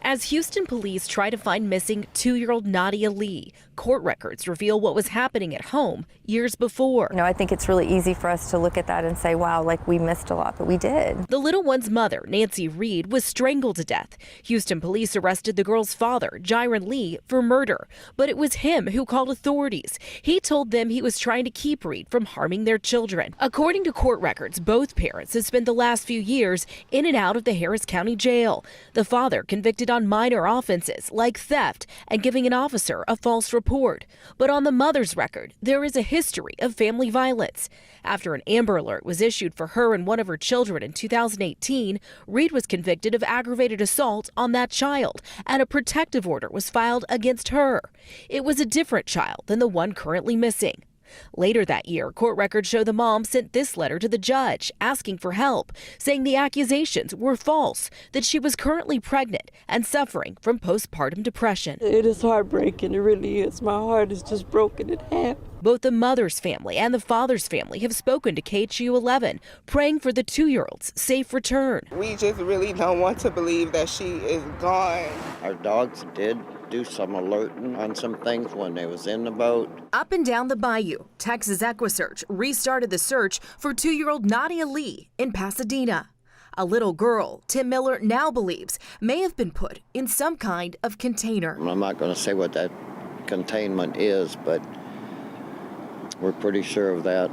As Houston police try to find missing 2-year-old Nadia Lee, court records reveal what was happening at home years before. I think it's really easy for us to look at that and say, wow, like we missed a lot, but we did. The little one's mother, Nancy Reed, was strangled to death. Houston police arrested the girl's father, Jiron Lee, for murder, but it was him who called authorities. He told them he was trying to keep Reed from harming their children. According to court records, both parents have spent the last few years in and out of the Harris County Jail. The father convicted on minor offenses like theft and giving an officer a false report. But on the mother's record, there is a history of family violence. After an Amber Alert was issued for her and one of her children in 2018, Reed was convicted of aggravated assault on that child, and a protective order was filed against her. It was a different child than the one currently missing. Later that year, court records show the mom sent this letter to the judge asking for help, saying the accusations were false, that she was currently pregnant and suffering from postpartum depression. It is heartbreaking, it really is. My heart is just broken in half. Both the mother's family and the father's family have spoken to KHU11, praying for the 2-year-old's safe return. We just really don't want to believe that she is gone. Our dogs did do some alerting on some things when they was in the boat. Up and down the bayou, Texas EquiSearch restarted the search for 2-year-old Nadia Lee in Pasadena. A little girl, Tim Miller now believes, may have been put in some kind of container. I'm not going to say what that containment is, but we're pretty sure of that.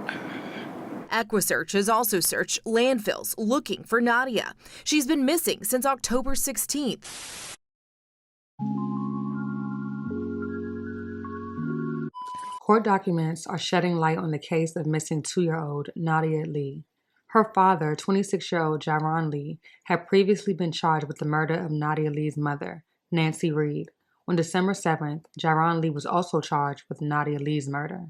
EquiSearch has also searched landfills looking for Nadia. She's been missing since October 16th. Court documents are shedding light on the case of missing 2-year-old Nadia Lee. Her father, 26-year-old Jiron Lee, had previously been charged with the murder of Nadia Lee's mother, Nancy Reed. On December 7th, Jiron Lee was also charged with Nadia Lee's murder.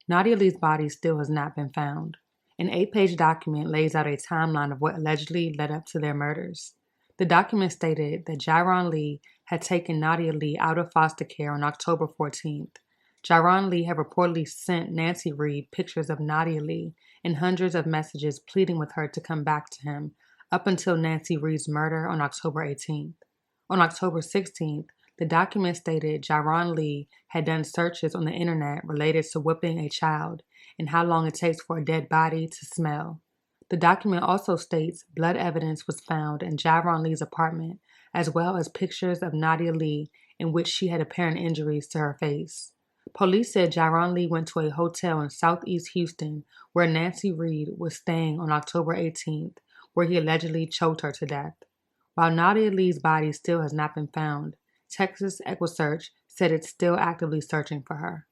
Nadia Lee's body still has not been found. An 8-page document lays out a timeline of what allegedly led up to their murders. The document stated that Jiron Lee had taken Nadia Lee out of foster care on October 14th. Jiron Lee had reportedly sent Nancy Reed pictures of Nadia Lee and hundreds of messages pleading with her to come back to him up until Nancy Reed's murder on October 18th. On October 16th, the document stated Jiron Lee had done searches on the internet related to whipping a child and how long it takes for a dead body to smell. The document also states blood evidence was found in Jiron Lee's apartment, as well as pictures of Nadia Lee in which she had apparent injuries to her face. Police said Jiron Lee went to a hotel in southeast Houston where Nancy Reed was staying on October 18th, where he allegedly choked her to death. While Nadia Lee's body still has not been found, Texas EquiSearch said it's still actively searching for her.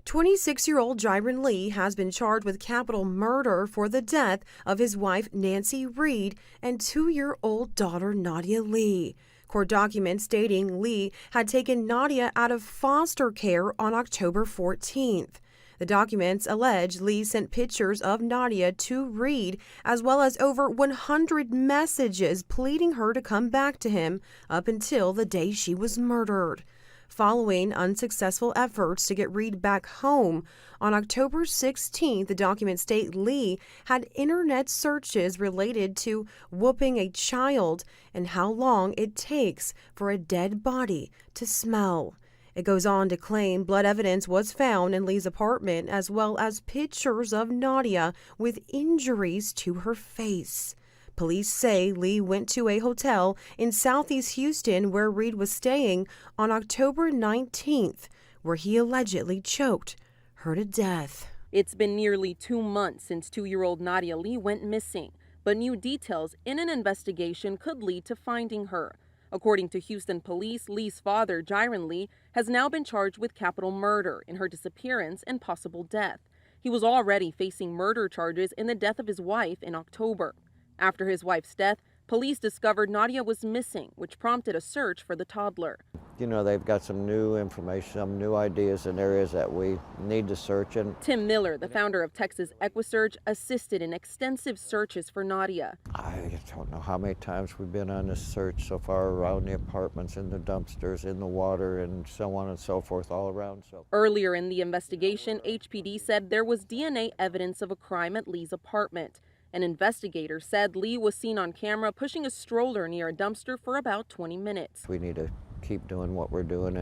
26-year-old Jiron Lee has been charged with capital murder for the death of his wife Nancy Reed and 2-year-old daughter Nadia Lee. Court documents stating Lee had taken Nadia out of foster care on October 14th. The documents allege Lee sent pictures of Nadia to Reed, as well as over 100 messages pleading her to come back to him up until the day she was murdered. Following unsuccessful efforts to get Reed back home, on October 16th, the documents state Lee had internet searches related to whooping a child and how long it takes for a dead body to smell. It goes on to claim blood evidence was found in Lee's apartment, as well as pictures of Nadia with injuries to her face. Police say Lee went to a hotel in southeast Houston where Reed was staying on October 19th, where he allegedly choked her to death. It's been nearly 2 months since 2-year-old Nadia Lee went missing, but new details in an investigation could lead to finding her. According to Houston police, Lee's father, Jiron Lee, has now been charged with capital murder in her disappearance and possible death. He was already facing murder charges in the death of his wife in October. After his wife's death, police discovered Nadia was missing, which prompted a search for the toddler. You know, they've got some new information, some new ideas in areas that we need to search in. Tim Miller, the founder of Texas EquiSearch, assisted in extensive searches for Nadia. I don't know how many times we've been on this search so far around the apartments, in the dumpsters, in the water, and so on and so forth all around. Earlier in the investigation, HPD said there was DNA evidence of a crime at Lee's apartment. An investigator said Lee was seen on camera pushing a stroller near a dumpster for about 20 minutes. We need to keep doing what we're doing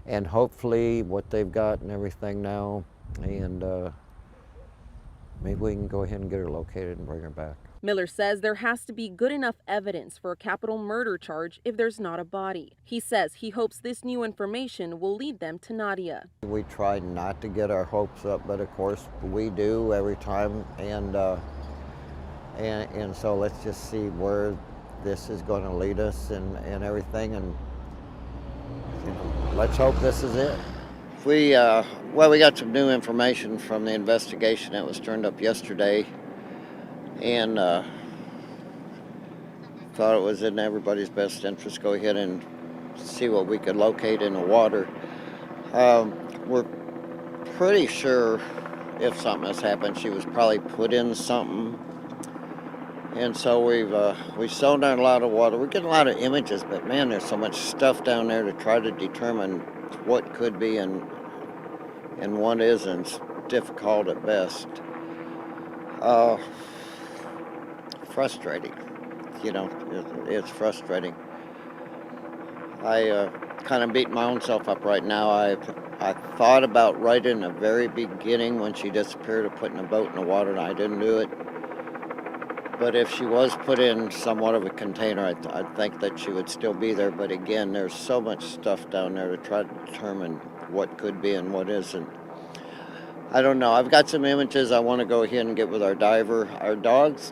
and hopefully what they've got and everything now, and maybe we can go ahead and get her located and bring her back. Miller says there has to be good enough evidence for a capital murder charge if there's not a body. He says he hopes this new information will lead them to Nadia. We try not to get our hopes up, but of course we do every time, and so let's just see where this is going to lead us and everything, and let's hope this is it. We got some new information from the investigation that was turned up yesterday, and thought it was in everybody's best interest to go ahead and see what we could locate in the water. We're pretty sure if something has happened, she was probably put in something. And so we've sonar a lot of water. We're getting a lot of images, but man, there's so much stuff down there to try to determine what could be and what isn't. It's difficult at best. Frustrating, it's frustrating. I kind of beat my own self up right now. I thought about right in the very beginning when she disappeared of putting a boat in the water, and I didn't do it. But if she was put in somewhat of a container, I think that she would still be there. But again, there's so much stuff down there to try to determine what could be and what isn't. I don't know. I've got some images I want to go ahead and get with our diver. Our dogs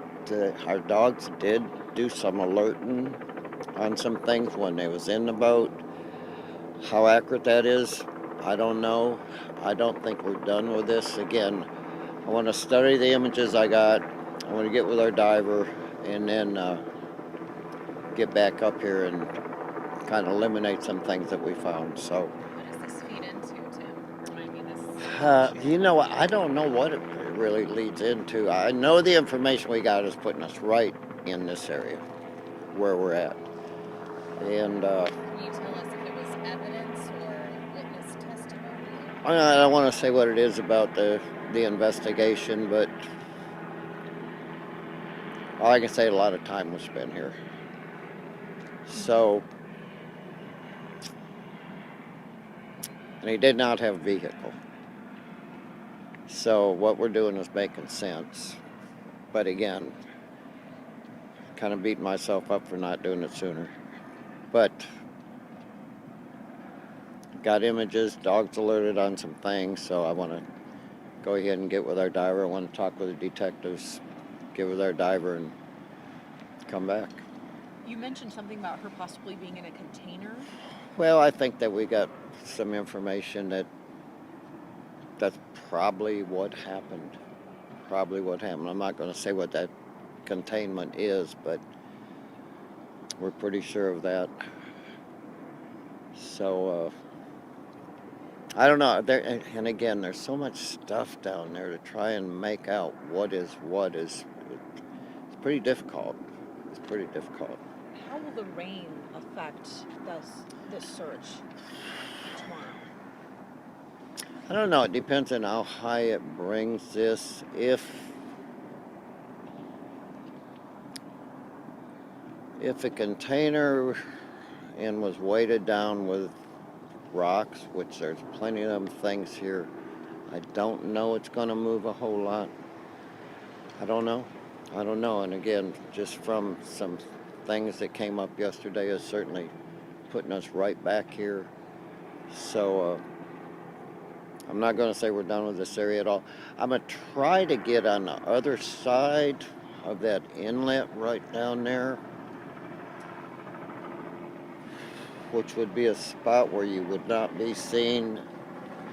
did do some alerting on some things when they was in the boat. How accurate that is, I don't know. I don't think we're done with this. Again, I want to study the images I got. I want to get with our diver and then get back up here and kind of eliminate some things that we found. So, What does this feed into, Tim? Remind me this. I don't know what it really leads into. I know the information we got is putting us right in this area where we're at. And Can you tell us if it was evidence or witness testimony? I don't want to say what it is about the investigation, but all I can say, a lot of time was spent here. So, and he did not have a vehicle. So what we're doing is making sense. But again, kind of beating myself up for not doing it sooner. But got images, dogs alerted on some things, so I want to go ahead and get with our diver. I want to talk with the detectives, get with our diver, and come back. You mentioned something about her possibly being in a container. Well, I think that we got some information that's probably what happened. I'm not going to say what that containment is, but we're pretty sure of that. So, I don't know. And again, there's so much stuff down there to try and make out what is what. It's pretty difficult. It's pretty difficult. How will the rain affect this search tomorrow? I don't know. It depends on how high it brings this. If a container and was weighted down with rocks, which there's plenty of them things here, I don't know it's going to move a whole lot. I don't know. And again, just from some things that came up yesterday is certainly putting us right back here. So I'm not going to say we're done with this area at all. I'm going to try to get on the other side of that inlet right down there, which would be a spot where you would not be seen.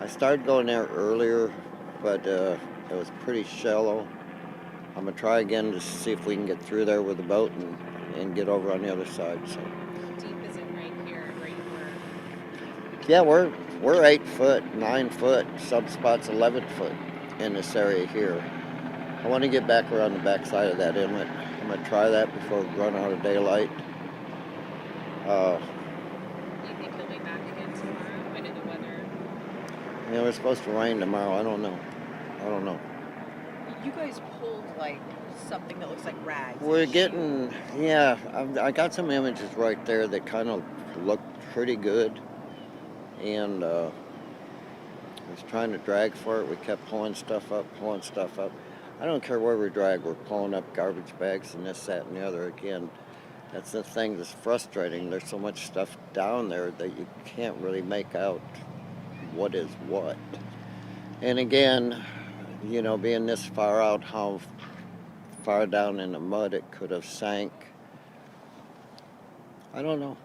I started going there earlier, but it was pretty shallow. I'm going to try again to see if we can get through there with the boat and get over on the other side. So. How deep is it right here, right where? Yeah, we're 8 foot, 9 foot, some spots 11 foot in this area here. I want to get back around the back side of that inlet. I'm going to try that before we run out of daylight. Do you think he'll be back again tomorrow? When did the weather? It's supposed to rain tomorrow. I don't know. You guys pulled like something that looks like rags. We're getting, yeah, I got some images right there that kind of look pretty good. And I was trying to drag for it. We kept pulling stuff up. I don't care where we drag, we're pulling up garbage bags and this, that, and the other. Again, that's the thing that's frustrating. There's so much stuff down there that you can't really make out what is what. And again, you know, being this far out, how far down in the mud it could have sank. I don't know.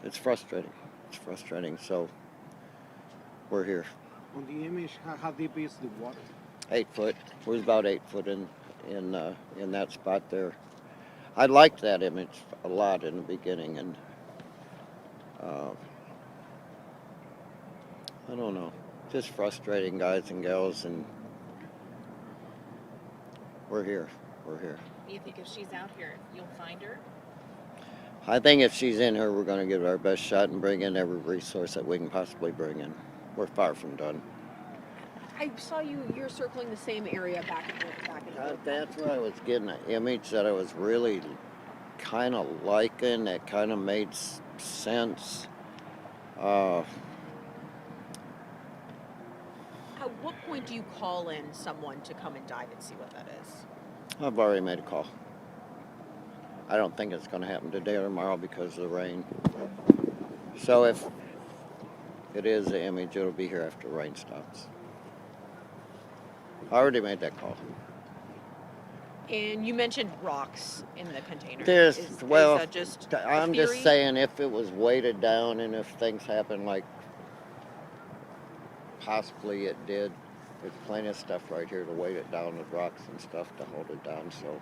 It's frustrating. It's frustrating. So we're here. On the image, how deep is the water? 8 foot. We're about 8 foot in that spot there. I liked that image a lot in the beginning, and I don't know. Just frustrating, guys and gals, and we're here. We're here. You think if she's out here, you'll find her? I think if she's in here, we're going to give it our best shot and bring in every resource that we can possibly bring in. We're far from done. I saw you're circling the same area back and forth. That's where I was getting an image that I was really kind of liking, that kind of made sense. At what point do you call in someone to come and dive and see what that is? I've already made a call. I don't think it's going to happen today or tomorrow because of the rain. So if it is the image, it'll be here after the rain stops. I already made that call. And you mentioned rocks in the container. Is that just I'm just saying, if it was weighted down and if things happen like possibly it did, there's plenty of stuff right here to weight it down with rocks and stuff to hold it down. So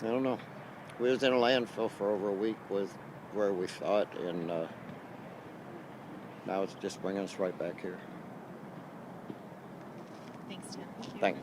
I don't know. We was in a landfill for over a week with where we saw it, and now it's just bringing us right back here. Thanks, Tim. Thanks.